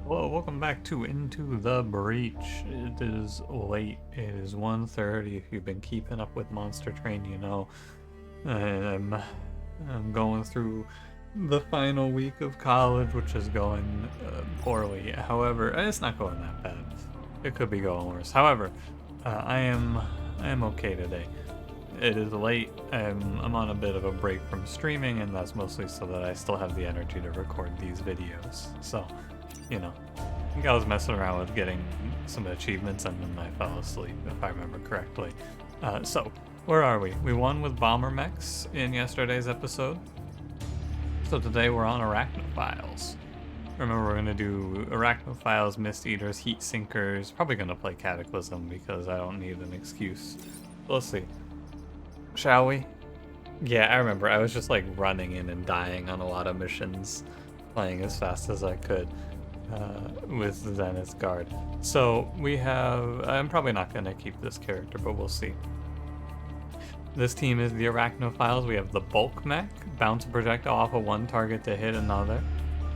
Hello, welcome back to Into the Breach. It is late. It is 1:30. If you've been keeping up with Monster Train, you know I'm going through the final week of college, which is going poorly. However, it's not going that bad. It could be going worse. However, I am okay today. It is late. I'm on a bit of a break from streaming, and that's mostly so that I still have the energy to record these videos. So, you know, I think I was messing around with getting some achievements, and then I fell asleep, if I remember correctly. So, where are we? We won with Bomber Mechs in yesterday's episode. So today we're on Arachnophiles. Remember, we're going to do Arachnophiles, Mist Eaters, Heat Sinkers. Probably going to play Cataclysm because I don't need an excuse. So let's see. Shall we? Yeah, I remember. I was just like running in and dying on a lot of missions, playing as fast as I could with Zenith Guard. So we have... I'm probably not going to keep this character, but we'll see. This team is the Arachnophiles. We have the Bulk Mech, bounce a projectile off of one target to hit another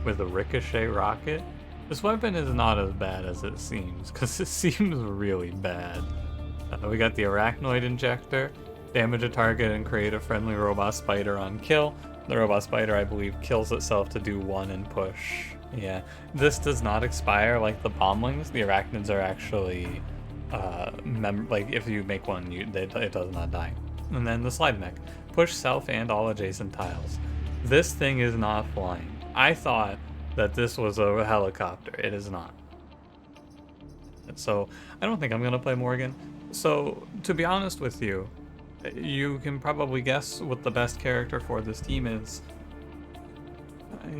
with a ricochet rocket. This weapon is not as bad as it seems, because it seems really bad. We got the Arachnoid Injector, damage a target and create a friendly robot spider on kill. The robot spider, I believe, kills itself to do one and push. Yeah, this does not expire like the bomblings. The arachnids are actually, like if you make one, it does not die. And then the slide mech, push self and all adjacent tiles. This thing is not flying. I thought that this was a helicopter. It is not. So I don't think I'm gonna play Morgan. So to be honest with you, you can probably guess what the best character for this team is.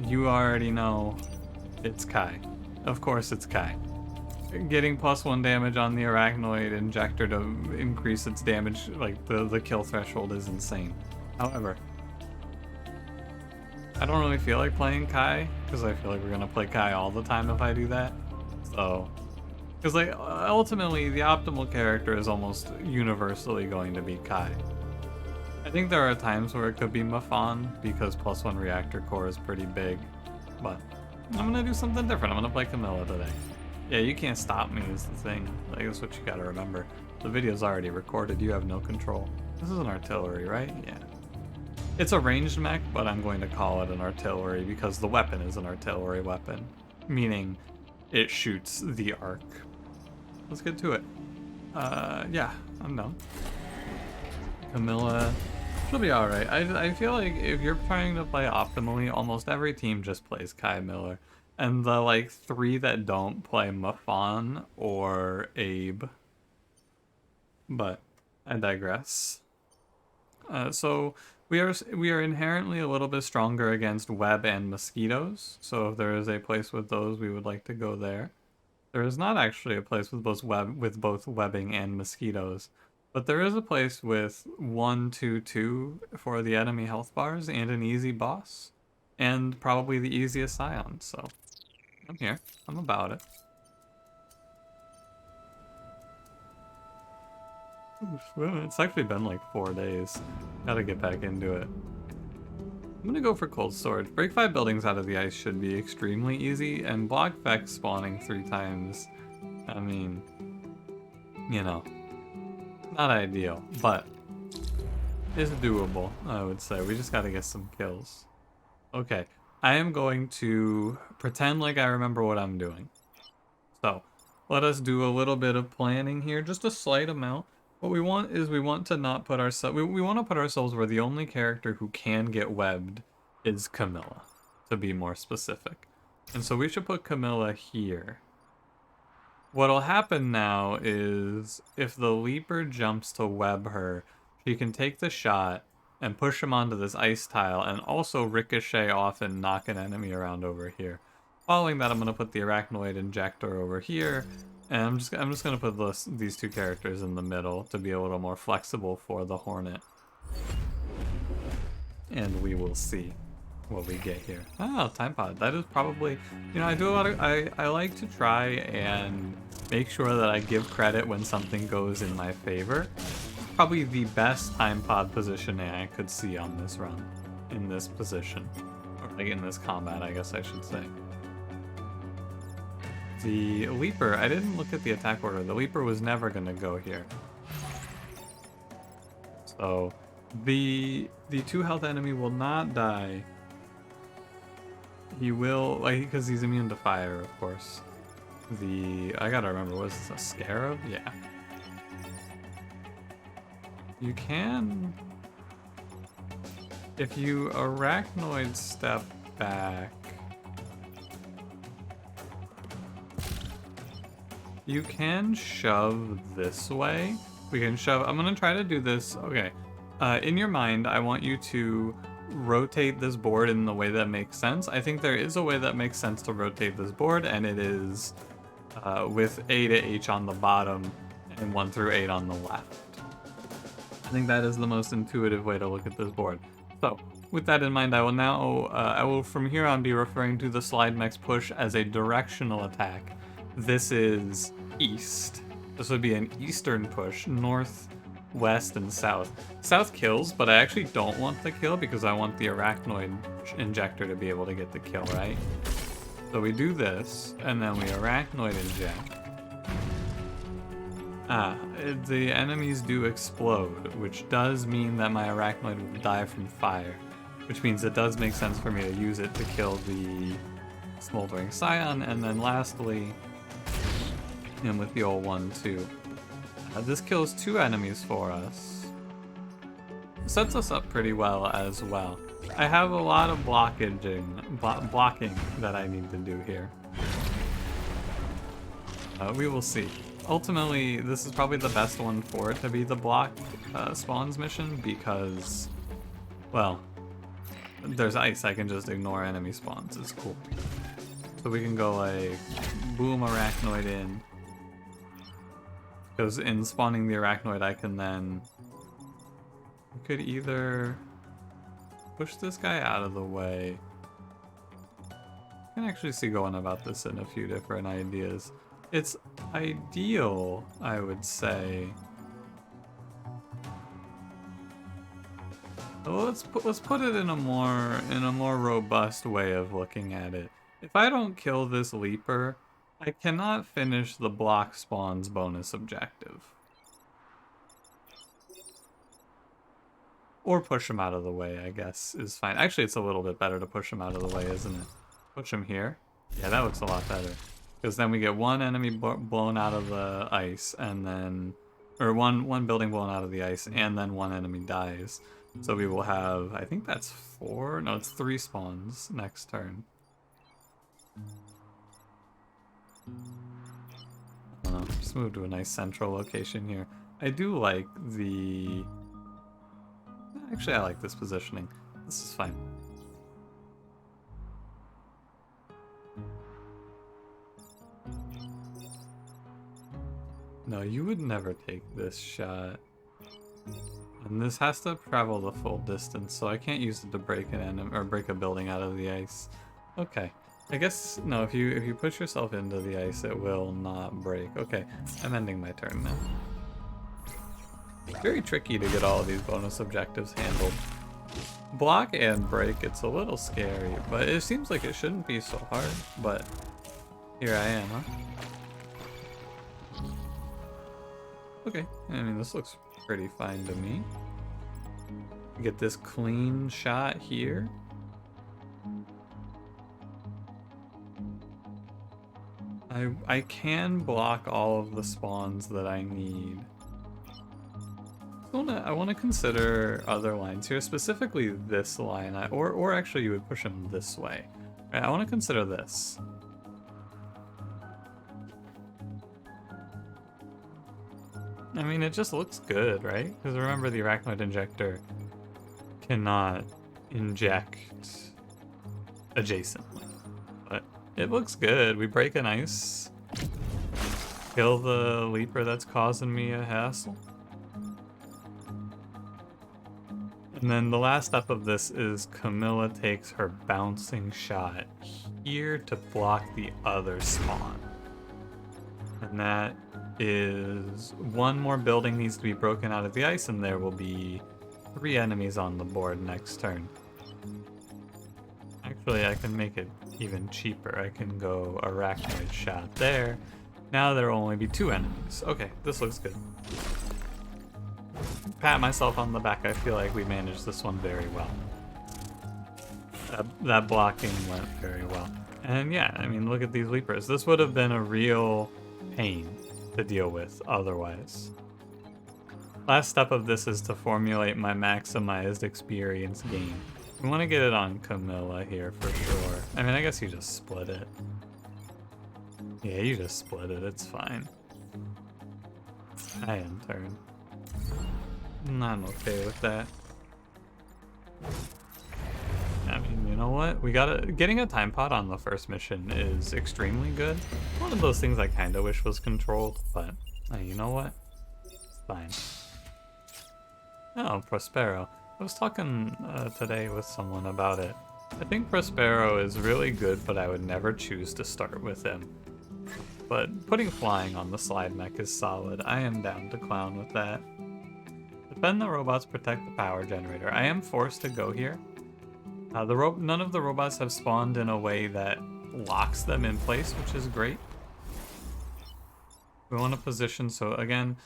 You already know it's Kai. Of course it's Kai. Getting +1 damage on the Arachnoid Injector to increase its damage, like the kill threshold, is insane. However, I don't really feel like playing Kai, because I feel like we're going to play Kai all the time if I do that. So, because like ultimately the optimal character is almost universally going to be Kai. I think there are times where it could be Mafan, because +1 reactor core is pretty big, but I'm going to do something different. I'm going to play Camilla today. Yeah, you can't stop me is the thing. Like, that's what you gotta remember. The video's already recorded, you have no control. This is an artillery, right? Yeah. It's a ranged mech, but I'm going to call it an artillery because the weapon is an artillery weapon. Meaning, it shoots the arc. Let's get to it. Yeah, I'm done. Camilla, she'll be alright. I feel like if you're trying to play optimally, almost every team just plays Kai Miller. And the, like, 3 that don't play Mafan or Abe. But I digress. So we are inherently a little bit stronger against web and mosquitoes. So if there is a place with those, we would like to go there. There is not actually a place with both webbing and mosquitoes. But there is a place with 1, 2, 2 for the enemy health bars and an easy boss. And probably the easiest Scion, so I'm here. I'm about it. It's actually been like 4 days. Gotta get back into it. I'm gonna go for cold storage. Break 5 buildings out of the ice should be extremely easy, and block Vex spawning 3 times. I mean, you know, not ideal, but it's doable, I would say. We just gotta get some kills. Okay, I am going to pretend like I remember what I'm doing. So, let us do a little bit of planning here, just a slight amount. What we want is we want to not put ourselves... We want to put ourselves where the only character who can get webbed is Camilla, to be more specific. And so we should put Camilla here. What'll happen now is if the Leaper jumps to web her, she can take the shot and push him onto this ice tile, and also ricochet off and knock an enemy around over here. Following that, I'm going to put the Arachnoid Injector over here, and I'm just going to put these 2 characters in the middle to be a little more flexible for the Hornet. And we will see what we get here. Oh, time pod. That is probably, you know, I do a lot of, I like to try and make sure that I give credit when something goes in my favor. Probably the best time pod positioning I could see on this run, in this position, or like in this combat, I guess I should say. The Leaper, I didn't look at the attack order. The Leaper was never going to go here. So the 2 health enemy will not die. He will, like, because he's immune to fire, of course. I gotta remember, was this a Scarab? Yeah. You can, if you Arachnoid step back, you can shove this way. We can shove, I'm gonna try to do this, okay. In your mind, I want you to rotate this board in the way that makes sense. I think there is a way that makes sense to rotate this board, and it is with A to H on the bottom and 1 through 8 on the left. I think that is the most intuitive way to look at this board. So, with that in mind, I will now, from here on be referring to the Slide Mech's push as a directional attack. This is east. This would be an eastern push, north, west, and south. South kills, but I actually don't want the kill because I want the Arachnoid injector to be able to get the kill, right? So we do this, and then we Arachnoid inject. The enemies do explode, which does mean that my Arachnoid will die from fire, which means it does make sense for me to use it to kill the Smoldering Scion, and then lastly, and with the old 1-2. This kills 2 enemies for us. Sets us up pretty well as well. I have a lot of blocking that I need to do here. We will see. Ultimately, this is probably the best one for it to be the block spawns mission because, well, there's ice. I can just ignore enemy spawns. It's cool. So we can go like boom Arachnoid in. Because in spawning the Arachnoid, I can then... I could either push this guy out of the way. I can actually see going about this in a few different ideas. It's ideal, I would say. Well, let's put it in a more robust way of looking at it. If I don't kill this Leaper, I cannot finish the block spawns bonus objective. Or push him out of the way, I guess, is fine. Actually, it's a little bit better to push him out of the way, isn't it? Push him here. Yeah, that looks a lot better. Because then we get 1 enemy blown out of the ice, and then... Or one building blown out of the ice, and then 1 enemy dies. So we will have, I think that's 4? No, it's 3 spawns next turn. Just move to a nice central location here. I do like the... Actually, I like this positioning. This is fine. No, you would never take this shot. And this has to travel the full distance, so I can't use it to break an enemy or break a building out of the ice. Okay. I guess, no, if you push yourself into the ice, it will not break. Okay, I'm ending my turn now. Very tricky to get all of these bonus objectives handled. Block and break, it's a little scary, but it seems like it shouldn't be so hard, but here I am, huh? Okay, I mean, this looks pretty fine to me. Get this clean shot here. I can block all of the spawns that I need. I want to consider other lines here, specifically this line, or actually you would push him this way. Right, I want to consider this. I mean, it just looks good, right? Because remember, the Arachnoid injector cannot inject adjacently. But it looks good. We break an ice. Kill the Leaper that's causing me a hassle. And then the last step of this is Camilla takes her bouncing shot here to block the other spawn. And that is 1 more building needs to be broken out of the ice, and there will be 3 enemies on the board next turn. Actually, I can make it even cheaper. I can go Arachnoid Shot there. Now there will only be 2 enemies. Okay, this looks good. Pat myself on the back, I feel like we managed this one very well. That blocking went very well. And yeah, I mean, look at these Leapers. This would have been a real pain to deal with otherwise. Last step of this is to formulate my maximized experience gain. We want to get it on Camilla here for sure. I mean, I guess you just split it. Yeah, you just split it. It's fine. I end turn. I'm okay with that. I mean, you know what? Getting a time pot on the first mission is extremely good. One of those things I kind of wish was controlled, but you know what? It's fine. Oh, Prospero. I was talking today with someone about it. I think Prospero is really good, but I would never choose to start with him. But putting flying on the slide mech is solid. I am down to clown with that. Defend the robots, protect the power generator. I am forced to go here. None of the robots have spawned in a way that locks them in place, which is great. We want to position, so again,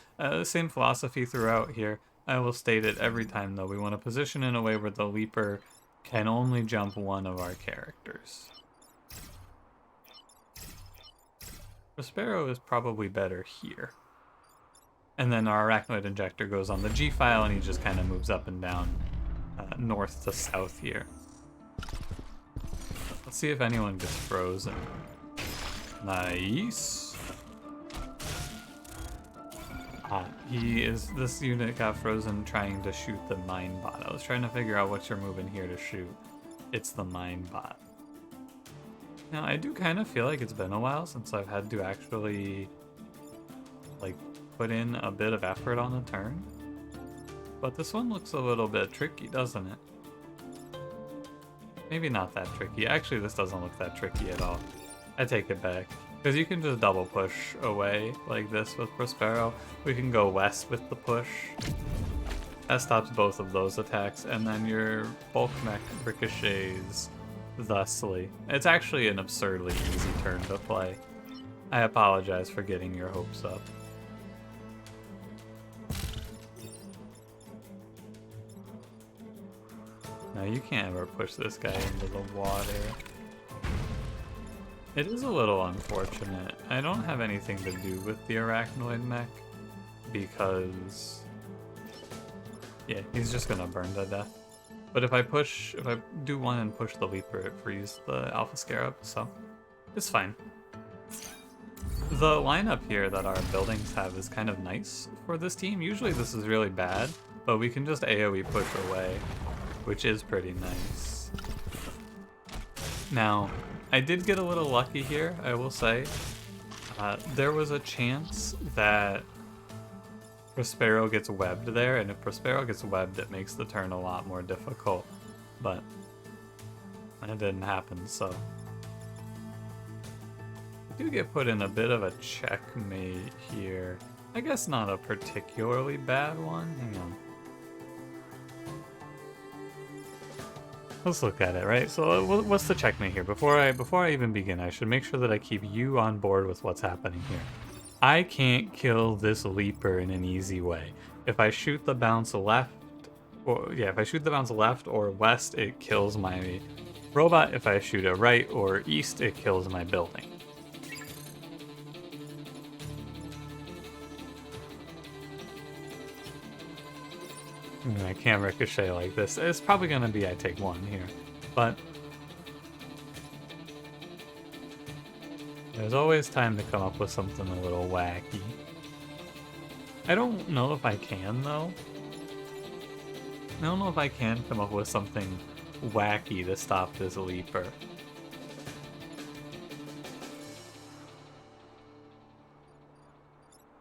same philosophy throughout here. I will state it every time though. We want to position in a way where the Leaper can only jump one of our characters. Prospero is probably better here. And then our Arachnoid Injector goes on the G file and he just kind of moves up and down north to south here. Let's see if anyone gets frozen. Nice. This unit got frozen trying to shoot the mine bot. I was trying to figure out what you're moving here to shoot. It's the mine bot. Now, I do kind of feel like it's been a while since I've had to actually, like, put in a bit of effort on a turn. But this one looks a little bit tricky, doesn't it? Maybe not that tricky. Actually, this doesn't look that tricky at all. I take it back. Because you can just double push away like this with Prospero. We can go west with the push. That stops both of those attacks, and then your bulk mech ricochets thusly. It's actually an absurdly easy turn to play. I apologize for getting your hopes up. No, you can't ever push this guy into the water. It is a little unfortunate. I don't have anything to do with the Arachnoid mech because, yeah, he's just gonna burn to death. But if I do one and push the Leaper, it frees the Alpha Scarab, so it's fine. The lineup here that our buildings have is kind of nice for this team. Usually this is really bad, but we can just AoE push away, which is pretty nice. Now, I did get a little lucky here, I will say. There was a chance that Prospero gets webbed there, and if Prospero gets webbed, it makes the turn a lot more difficult. But that didn't happen, so. I do get put in a bit of a checkmate here. I guess not a particularly bad one. Hang on. Let's look at it, right? So what's the checkmate here? Before I even begin, I should make sure that I keep you on board with what's happening here. I can't kill this Leaper in an easy way. If I shoot the bounce left, if I shoot the bounce left or west, it kills my robot. If I shoot it right or east, it kills my building. I can't ricochet like this. It's probably going to be I take one here, but there's always time to come up with something a little wacky. I don't know if I can, though. I don't know if I can come up with something wacky to stop this Leaper.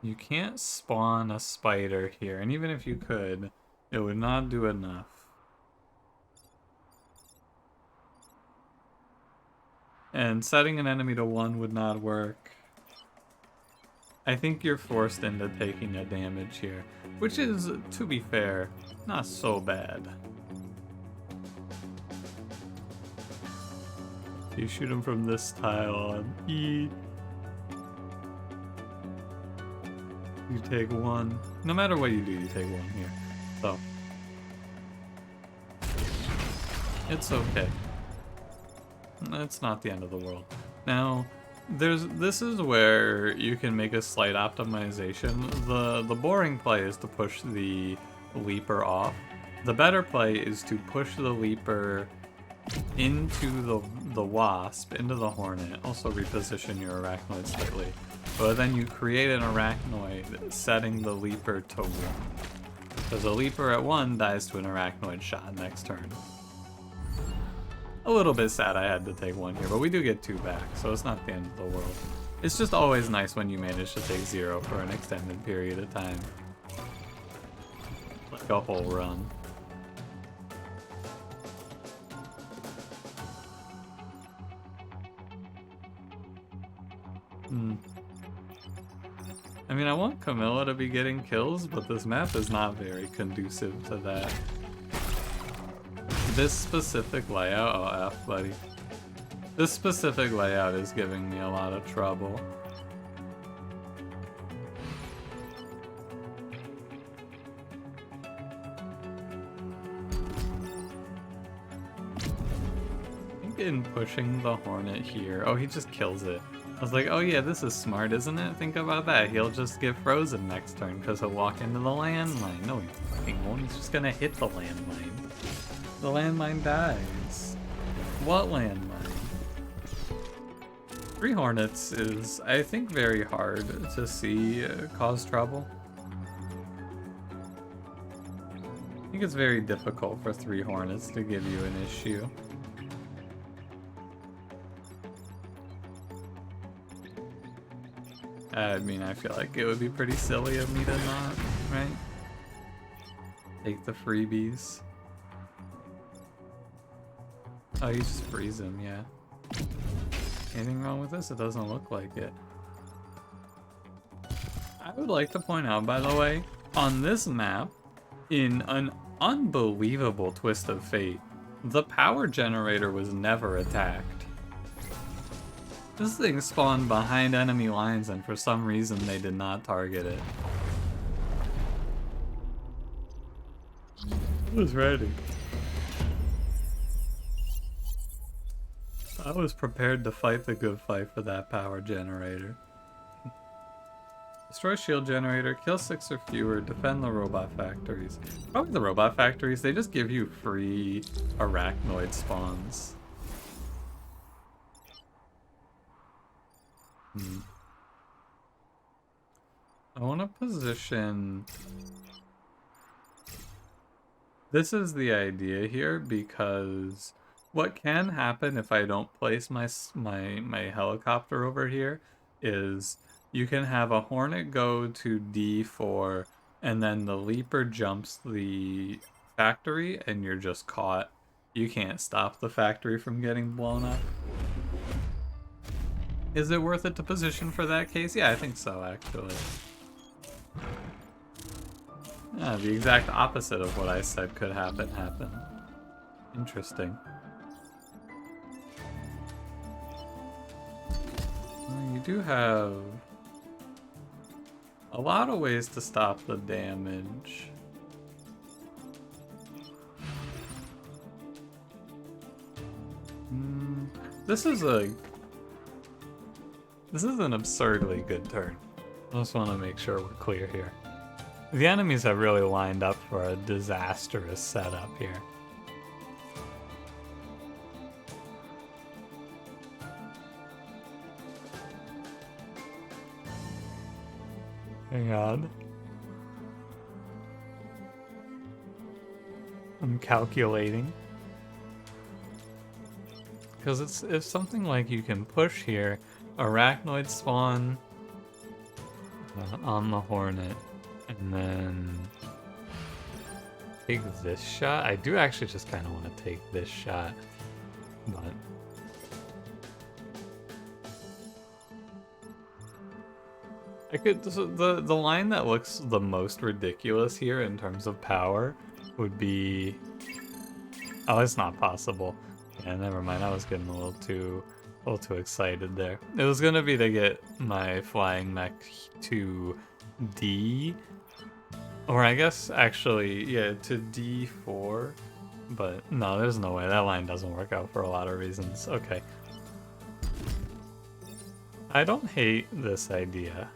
You can't spawn a spider here, and even if you could, it would not do enough. And setting an enemy to 1 would not work. I think you're forced into taking a damage here, which is, to be fair, not so bad. You shoot him from this tile on E. You take one. No matter what you do, you take one here. So it's okay. It's not the end of the world. Now, this is where you can make a slight optimization. The boring play is to push the leaper off. The better play is to push the leaper into the wasp, into the hornet. Also reposition your arachnoid slightly. But then you create an arachnoid, setting the leaper to 1. Because a leaper at 1 dies to an arachnoid shot next turn. A little bit sad I had to take 1 here, but we do get 2 back, so it's not the end of the world. It's just always nice when you manage to take 0 for an extended period of time. Like a whole run. I mean, I want Camilla to be getting kills, but this map is not very conducive to that. This specific layout, oh F buddy. This specific layout is giving me a lot of trouble. I think in pushing the hornet here, oh, he just kills it. I was like, oh yeah, this is smart, isn't it? Think about that. He'll just get frozen next turn because he'll walk into the landmine. No, he fucking won't. He's just gonna hit the landmine. The landmine dies. What landmine? 3 hornets is, I think, very hard to see cause trouble. I think it's very difficult for 3 hornets to give you an issue. I mean, I feel like it would be pretty silly of me to not, right? Take the freebies. Oh, you just freeze him, yeah. Anything wrong with this? It doesn't look like it. I would like to point out, by the way, on this map, in an unbelievable twist of fate, the power generator was never attacked. This thing spawned behind enemy lines and for some reason they did not target it. I was ready. I was prepared to fight the good fight for that power generator. Destroy shield generator, kill 6 or fewer, defend the robot factories. Probably the robot factories, they just give you free arachnoid spawns. I want to position... This is the idea here, because what can happen if I don't place my helicopter over here is you can have a hornet go to D4 and then the leaper jumps the factory and you're just caught. You can't stop the factory from getting blown up. Is it worth it to position for that case? Yeah, I think so, actually. Yeah, the exact opposite of what I said could happen happened. Interesting. You do have a lot of ways to stop the damage. This is an absurdly good turn. I just want to make sure we're clear here. The enemies have really lined up for a disastrous setup here. Hang on. I'm calculating. Because it's something like you can push here, arachnoid spawn on the hornet, and then take this shot. I do actually just kind of want to take this shot, but I could. So the line that looks the most ridiculous here in terms of power would be. Oh, it's not possible. Yeah, Yeah, never mind. I was getting a little too excited there. It was gonna be to get my flying mech to D, or I guess actually, yeah, to D4. But no, there's no way. That line doesn't work out for a lot of reasons. Okay. I don't hate this idea.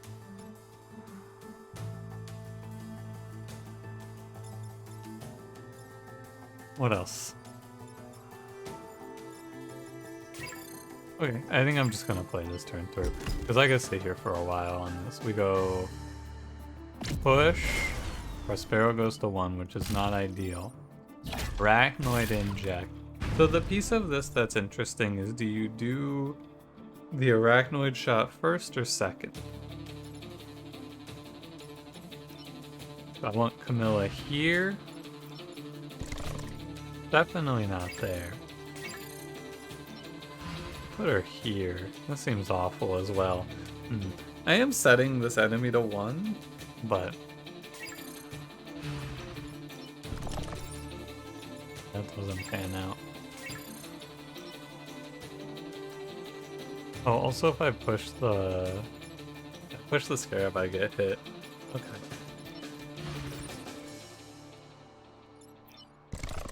What else? Okay, I think I'm just gonna play this turn through, because I could stay here for a while on this. We go push, Prospero goes to 1, which is not ideal. Arachnoid inject. So the piece of this that's interesting is, do you do the Arachnoid shot first or second? So I want Camilla here. Definitely not there. Put her here. That seems awful as well. I am setting this enemy to 1, but that doesn't pan out. Oh, also if I push the scarab, I get hit. Okay.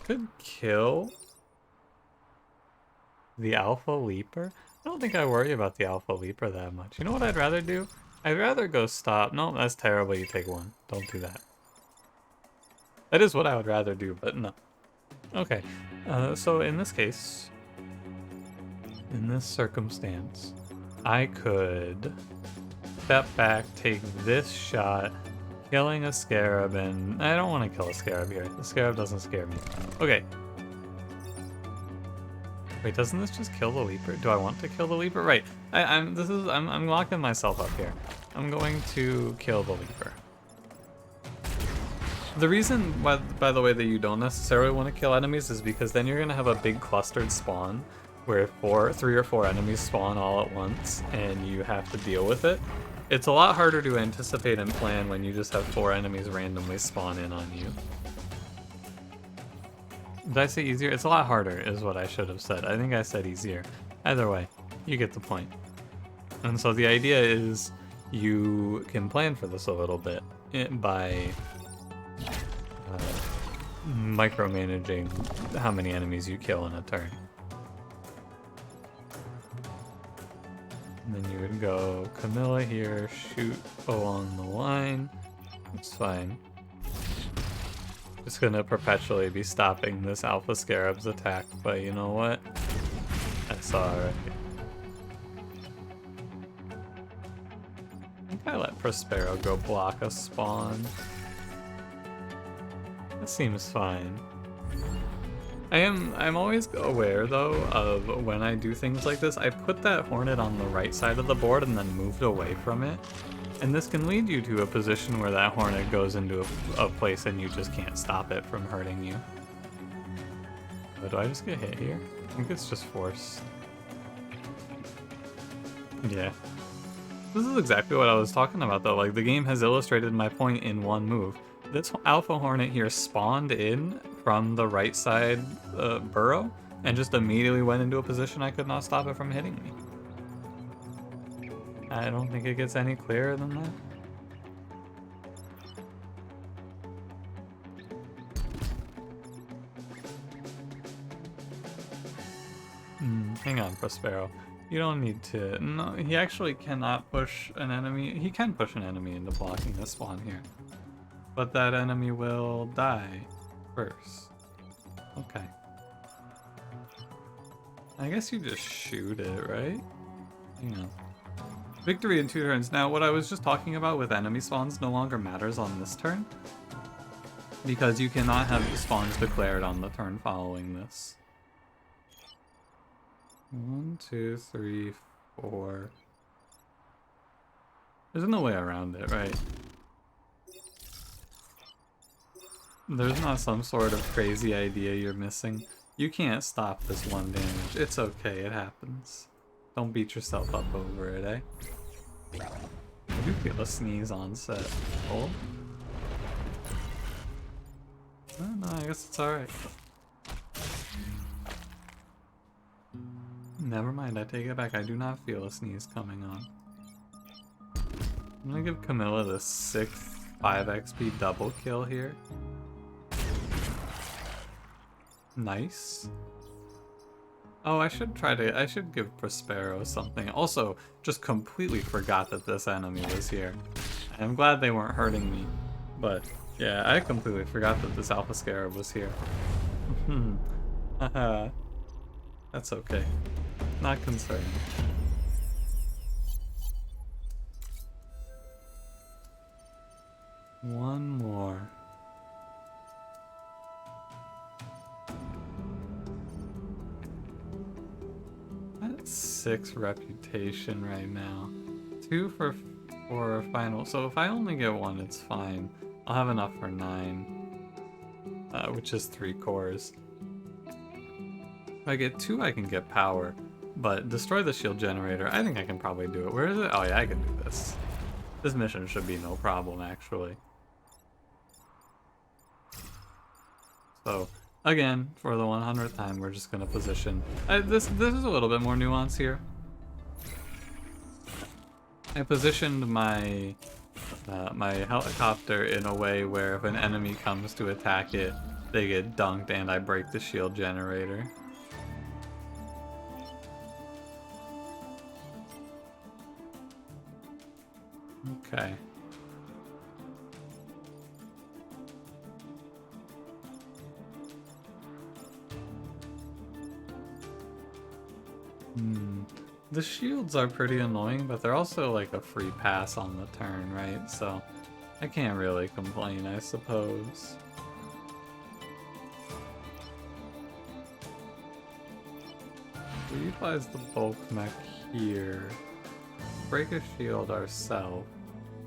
Could kill the Alpha Leaper? I don't think I worry about the Alpha Leaper that much. You know what I'd rather do? I'd rather go stop. No, that's terrible. You take 1. Don't do that. That is what I would rather do, but no. Okay. So in this case, in this circumstance, I could step back, take this shot, killing a scarab, and I don't want to kill a scarab here. The scarab doesn't scare me. Okay. Wait, doesn't this just kill the leaper? Do I want to kill the leaper? Right. I'm locking myself up here. I'm going to kill the leaper. The reason why, by the way, that you don't necessarily want to kill enemies is because then you're going to have a big clustered spawn where 3 or 4 enemies spawn all at once and you have to deal with it. It's a lot harder to anticipate and plan when you just have 4 enemies randomly spawn in on you. Did I say easier? It's a lot harder is what I should have said. I think I said easier. Either way, you get the point. And so the idea is you can plan for this a little bit by micromanaging how many enemies you kill in a turn. And then you would go Camilla here, shoot along the line. It's fine. Just gonna perpetually be stopping this Alpha Scarab's attack, but you know what? That's alright. I think I let Prospero go block a spawn. That seems fine. I'm always aware though of when I do things like this. I put that Hornet on the right side of the board and then moved away from it. And this can lead you to a position where that Hornet goes into a place and you just can't stop it from hurting you. But do I just get hit here? I think it's just forced. Yeah. This is exactly what I was talking about though. Like, the game has illustrated my point in one move. This Alpha Hornet here spawned in from the right side burrow and just immediately went into a position I could not stop it from hitting me. I don't think it gets any clearer than that. Hang on, Prospero. You don't need to... No, he actually cannot push an enemy. He can push an enemy into blocking the spawn here. But that enemy will die first. Okay. I guess you just shoot it, right? Hang on. Victory in 2 turns. Now, what I was just talking about with enemy spawns no longer matters on this turn, because you cannot have the spawns declared on the turn following this. 1, 2, 3, 4. There's no way around it, right? There's not some sort of crazy idea you're missing. You can't stop this 1 damage. It's okay, it happens. Don't beat yourself up over it, eh? I do feel a sneeze on set. Hold. Oh, no, I guess it's alright. Never mind, I take it back. I do not feel a sneeze coming on. I'm gonna give Camilla the 6th 5 XP double kill here. Nice. Oh, I should give Prospero something. Also, just completely forgot that this enemy was here. I'm glad they weren't hurting me, but yeah, I completely forgot that this Alpha Scarab was here. Haha. That's okay. Not concerned. One more. That's 6 reputation right now. 2 for final. So if I only get 1, it's fine. I'll have enough for 9, which is 3 cores. If I get 2, I can get power. But destroy the shield generator, I think I can probably do it. Where is it? Oh yeah, I can do this. This mission should be no problem, actually. So, again, for the 100th time, we're just gonna position. This is a little bit more nuance here. I positioned my my helicopter in a way where if an enemy comes to attack it, they get dunked and I break the shield generator. Okay. The shields are pretty annoying, but they're also like a free pass on the turn, right? So I can't really complain, I suppose. We utilize the bulk mech here. Break a shield ourselves.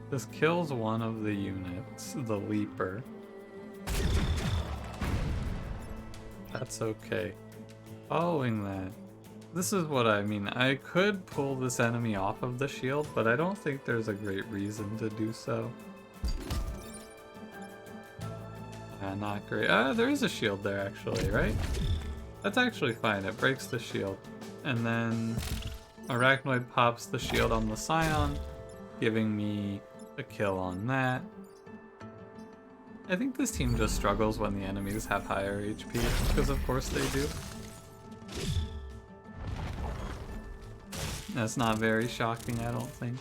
This kills one of the units, the Leaper. That's okay. Following that, this is what I mean. I could pull this enemy off of the shield, but I don't think there's a great reason to do so. Not great. There is a shield there actually, right? That's actually fine. It breaks the shield. And then Arachnoid pops the shield on the Scion, giving me a kill on that. I think this team just struggles when the enemies have higher HP, because of course they do. That's not very shocking, I don't think.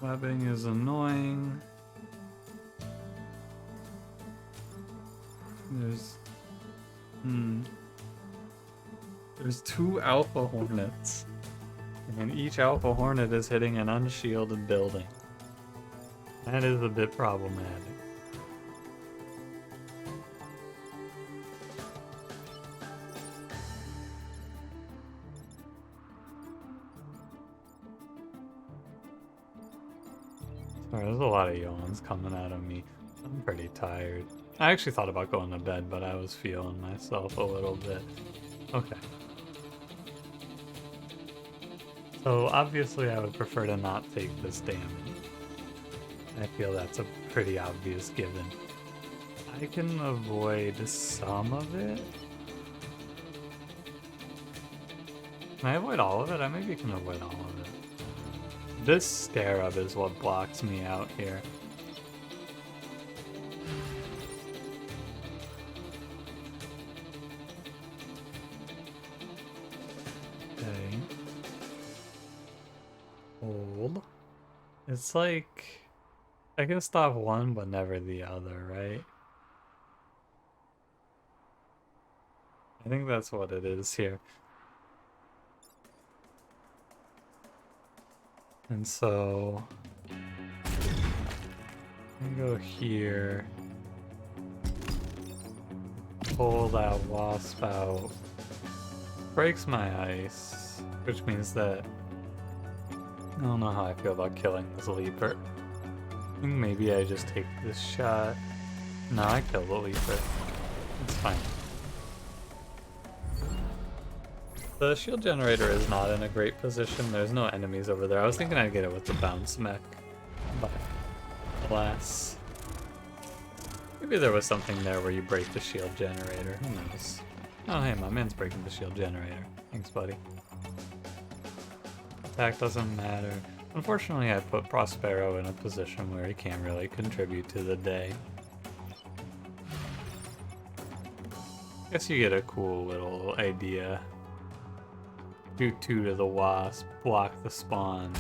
Webbing is annoying. There's 2 Alpha Hornets. And each Alpha Hornet is hitting an unshielded building. That is a bit problematic. Sorry, there's a lot of yawns coming out of me. I'm pretty tired. I actually thought about going to bed, but I was feeling myself a little bit. Okay. So obviously I would prefer to not take this damage. I feel that's a pretty obvious given. I can avoid some of it. Can I avoid all of it? I maybe can avoid all of it. This Scarab is what blocks me out here. Okay. Hold. It's like I can stop one but never the other, right? I think that's what it is here. And so I go here, pull that wasp out, breaks my ice, which means that I don't know how I feel about killing this Leaper. I think maybe I just take this shot. No, I kill the Leaper. It's fine. The shield generator is not in a great position. There's no enemies over there. I was thinking I'd get it with the bounce mech, but alas. Maybe Maybe there was something there where you break the shield generator. Who knows? Oh, hey, my man's breaking the shield generator. Thanks, buddy. Attack doesn't matter. Unfortunately, I put Prospero in a position where he can't really contribute to the day. Guess you get a cool little idea. Do 2 to the wasp, block the spawn,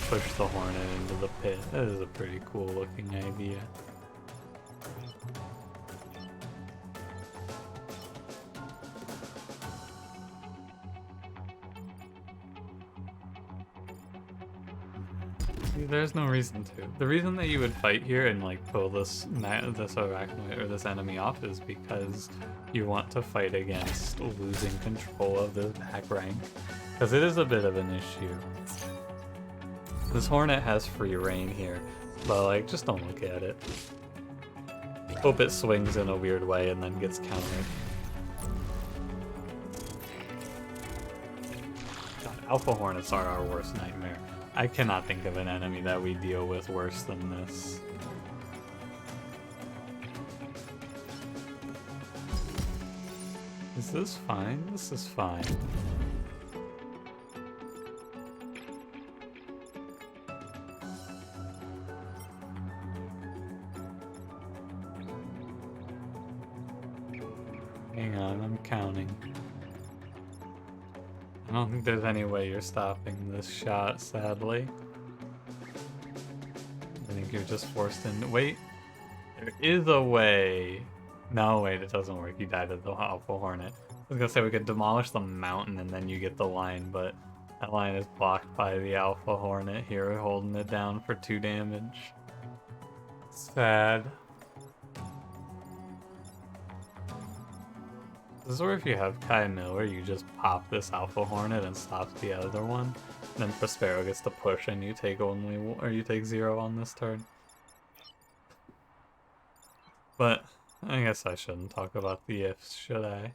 push the hornet into the pit. That is a pretty cool looking idea. There's no reason to. The reason that you would fight here and like pull this arachnoid or this enemy off is because you want to fight against losing control of the back rank, because it is a bit of an issue. This hornet has free reign here, but like just don't look at it. Hope it swings in a weird way and then gets countered. God, alpha hornets are our worst nightmare. I cannot think of an enemy that we deal with worse than this. Is this fine? This is fine. Hang on, I'm counting. I don't think there's any way you're stopping this shot, sadly. I think you're just forced in. Wait, there is a way. No, wait, it doesn't work. You died at the Alpha Hornet. I was gonna say we could demolish the mountain and then you get the line, but that line is blocked by the Alpha Hornet here, holding it down for 2 damage. Sad. This is where if you have Kai Miller, you just pop this Alpha Hornet and stop the other one. Then Prospero gets to push and you take you take 0 on this turn. But I guess I shouldn't talk about the ifs, should I?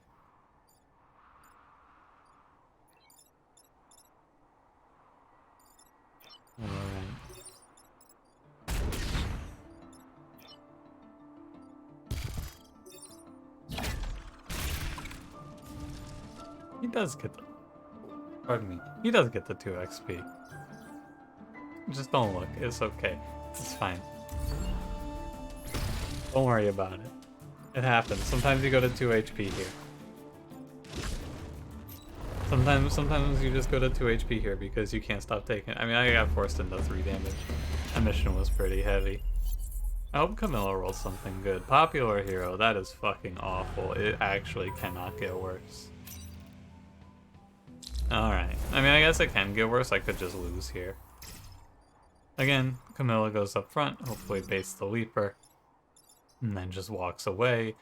Alright. He does get the... Pardon me. He does get the 2 XP. Just don't look. It's okay. It's fine. Don't worry about it. It happens. Sometimes you go to 2 HP here. Sometimes you just go to 2 HP here because you can't stop taking... I mean, I got forced into 3 damage. That mission was pretty heavy. I hope Camilla rolls something good. Popular hero, that is fucking awful. It actually cannot get worse. Alright. I mean, I guess it can get worse. I could just lose here. Again, Camilla goes up front, hopefully baits the Leaper, and then just walks away.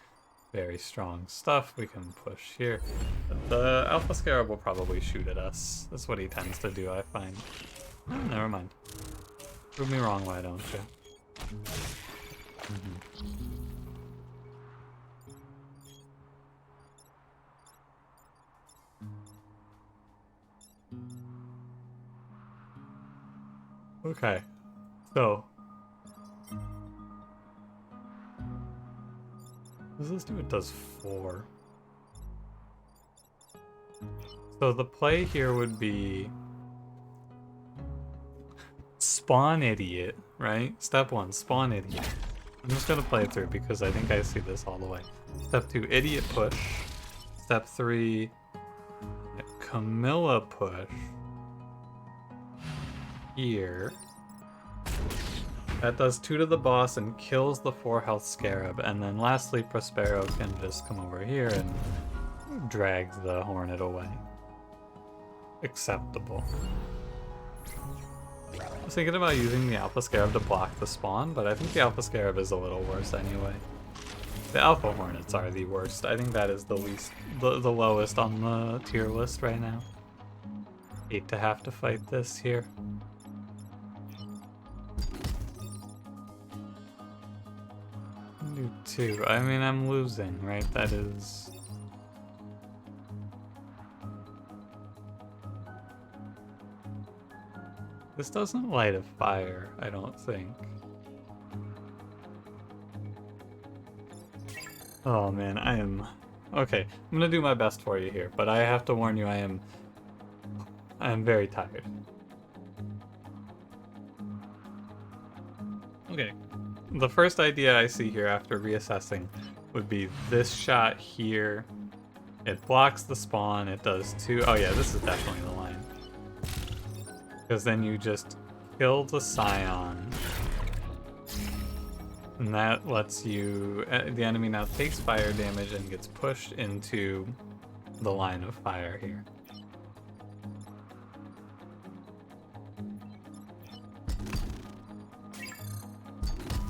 Very strong stuff. We can push here. But the Alpha Scarab will probably shoot at us. That's what he tends to do, I find. Oh, never mind. Prove me wrong, why don't you? Okay, so what does this do? It does 4. So the play here would be spawn idiot, right? Step 1, spawn idiot. I'm just gonna play it through because I think I see this all the way. Step 2, idiot push. Step 3, Camilla push. Here. That does 2 to the boss and kills the 4 health Scarab, and then lastly Prospero can just come over here and drag the Hornet away. Acceptable. I was thinking about using the Alpha Scarab to block the spawn, but I think the Alpha Scarab is a little worse anyway. The Alpha Hornets are the worst. I think that is the lowest on the tier list right now. Hate to have to fight this here. Do 2. I mean, I'm losing, right? That is... This doesn't light a fire, I don't think. Oh man, I am... Okay, I'm gonna do my best for you here, but I have to warn you, I am very tired. Okay, the first idea I see here after reassessing would be this shot here. It blocks the spawn, it does two... Oh yeah, this is definitely the line. Because then you just kill the Scion. And that lets you... The enemy now takes fire damage and gets pushed into the line of fire here.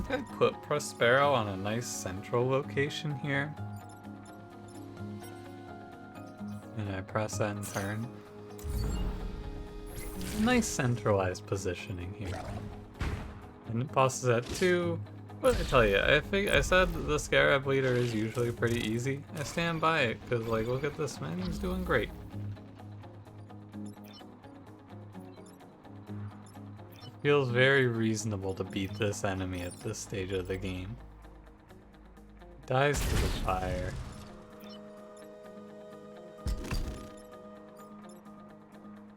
I think I put Prospero on a nice central location here. And I press and turn. Nice centralized positioning here. And it bosses at 2. But I tell you, I said the Scarab leader is usually pretty easy. I stand by it, because like, look at this man, he's doing great. It feels very reasonable to beat this enemy at this stage of the game. Dies to the fire.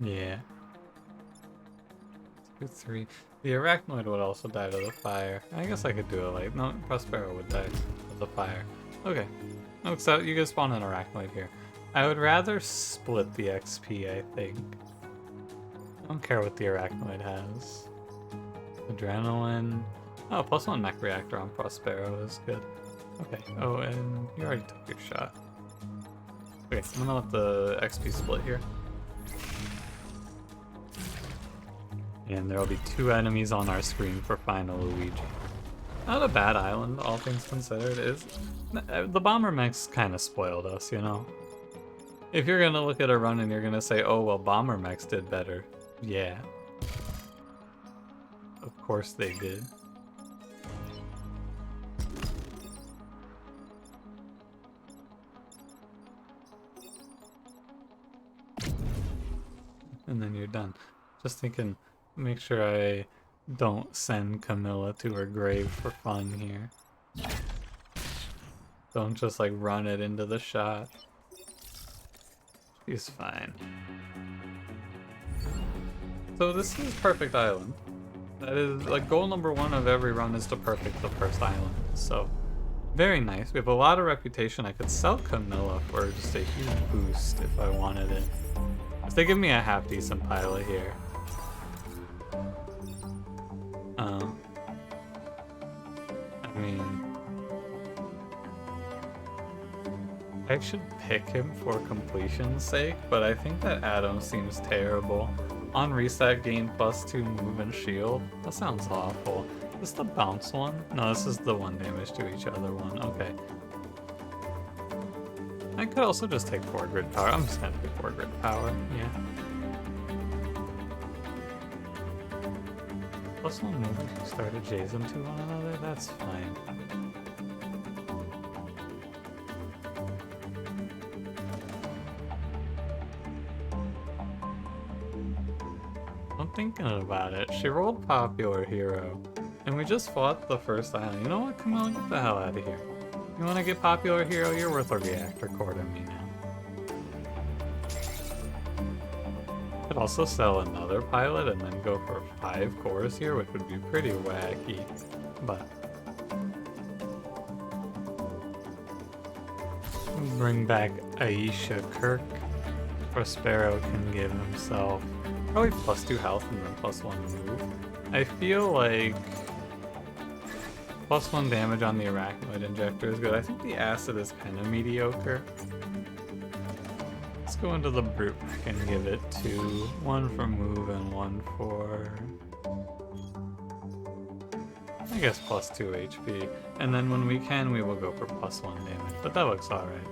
Yeah. 2, 3. The Arachnoid would also die to the fire. I guess I could do it like... No, Prospero would die to the fire. Okay. Oh, so you can spawn an Arachnoid here. I would rather split the XP, I think. I don't care what the Arachnoid has. Adrenaline... Oh, +1 mech reactor on Prospero is good. Okay. Oh, and you already took your shot. Okay, I'm gonna let the XP split here. And there will be 2 enemies on our screen for Final Luigi. Not a bad island, all things considered. The bomber mechs kind of spoiled us, you know? If you're gonna look at a run and you're gonna say, oh, well, bomber mechs did better. Yeah. Of course they did. And then you're done. Just thinking... Make sure I don't send Camilla to her grave for fun here. Don't just like run it into the shot. She's fine. So this is Perfect Island. That is like goal number 1 of every run is to perfect the first island. So very nice. We have a lot of reputation. I could sell Camilla for just a huge boost if I wanted it. If they give me a half decent pilot here. I mean, I should pick him for completion's sake, but I think that Adam seems terrible. On reset, gain +2 move and shield. That sounds awful. Is this the bounce one? No, this is the 1 damage to each other one. Okay. I could also just take 4 grid power. I'm just gonna take 4 grid power. Yeah. +1 move if you start adjacent to one another, that's fine. I'm thinking about it. She rolled popular hero, and we just fought the first island. You know what? Come on, get the hell out of here. You want to get popular hero? You're worth a reactor core to me now. Could also sell another pilot and then go for 5 cores here, which would be pretty wacky, but bring back Aisha Kirk. Prospero can give himself probably +2 health and then +1 move. I feel like +1 damage on the Arachnoid injector is good. I think the acid is kind of mediocre. Let's go into the brute and give it 2. 1 for move and 1 for... I guess +2 HP. And then when we can, we will go for +1 damage. But that looks alright.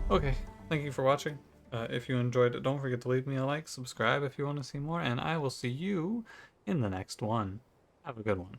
Okay, thank you for watching. If you enjoyed it, don't forget to leave me a like, subscribe if you want to see more, and I will see you in the next one. Have a good one.